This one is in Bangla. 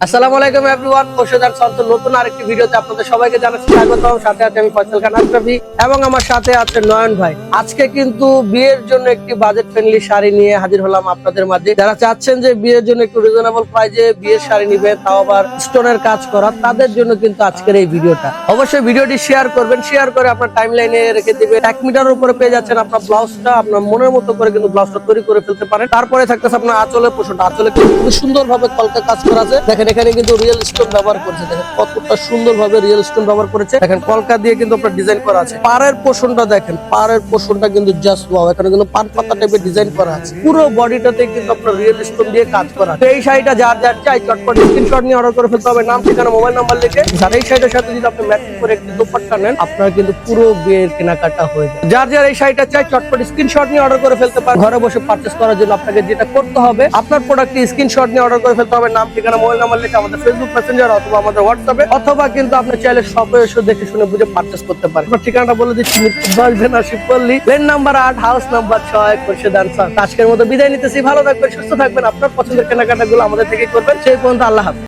আসসালামু আলাইকুম এভরিওয়ান, খোরশেদার সন্তর নতুন আরেকটি ভিডিওতে আপনাদের সবাইকে জানাচ্ছি স্বাগতম। সাথে আছে আমি ফয়সাল খান আশরাফি এবং আমার সাথে আছে নয়ন ভাই। আজকে কিন্তু বিয়ের জন্য একটি বাজেট ফ্রেন্ডলি শাড়ি নিয়ে হাজির হলাম আপনাদের মাঝে। যারা চাচ্ছেন যে বিয়ের জন্য একটু রিজনেবল প্রাইজে বিয়ের শাড়ি নিবে, তাও আবার স্টোনের কাজ করা, তাদের জন্য কিন্তু আজকের এই ভিডিওটা। অবশ্যই ভিডিওটি শেয়ার করবেন, শেয়ার করে আপনার টাইমলাইনে রেখে দিবেন। 1 মিটারের উপরে পেয়ে যাচ্ছেন আপনার ব্লাউজটা, আপনার মনের মতো করে কিন্তু ব্লাউজটা তৈরি করে ফেলতে পারেন। তারপরে থাকতেছে আপনার আঁচলের পোশাকটা, আঁচলে কিন্তু খুব সুন্দরভাবে কলকা কাজ করা আছে। দেখেন এখানে কিন্তু রিয়েল স্টোন ব্যবহার করেছে, দেখেন কতটা সুন্দরভাবে রিয়েল স্টোন ব্যবহার করেছে। দেখেন কলকা দিয়ে কিন্তু আপনার ডিজাইন করা আছে। পাড়ের পোর্শনটা দেখেন, পাড়ের পোর্শনটা কিন্তু জাস্ট ওয়াও। এখানে কিন্তু পান পাতা টাইপের ডিজাইন করা আছে। পুরো বডিটাতে কিন্তু আপনার রিয়েল স্টোন দিয়ে কাজ করা আছে। এই শাড়িটা যার যার চাই চটপট স্ক্রিনশট নিয়ে অর্ডার করে ফেলতে হবে, নাম ঠিকানা মোবাইল নাম্বার লিখে। আর এই শাড়িটার সাথে যদি আপনি ম্যাচিং করে একটি দোপাট্টা নেন, আপনার কিন্তু পুরো বিয়ের কেনাকাটা হয়ে যায়। যার যার এই শাড়িটা চাই চটপট স্ক্রিনশট নিয়ে অর্ডার করে ফেলতে পারেন। ঘরে বসে পারচেজ করার জন্য আপনাকে যেটা করতে হবে, আপনার প্রোডাক্টটি স্ক্রিনশট নিয়ে অর্ডার করে ফেলতে হবে, নাম ঠিকানা মোবাইল নাম্বার লিখে আমাদের ফেসবুক মেসেঞ্জার অথবা আমাদের হোয়াটসঅ্যাপে, অথবা কিন্তু আপনি চাইলে শপে এসে দেখে শুনে বুঝে পারচেজ করতে পারেন। আপনার ঠিকানাটা বলে দিচ্ছি, Shibpalli, lane number 8, house number 6, Khorshed Ansar. আজকের মতো বিদায় নিতেছি। ভালো থাকবেন, সুস্থ থাকবেন, আপনার পছন্দের কেনাকাটা গুলো আমাদের থেকে করবেন। সেই পর্যন্ত আল্লাহ হাফেজ।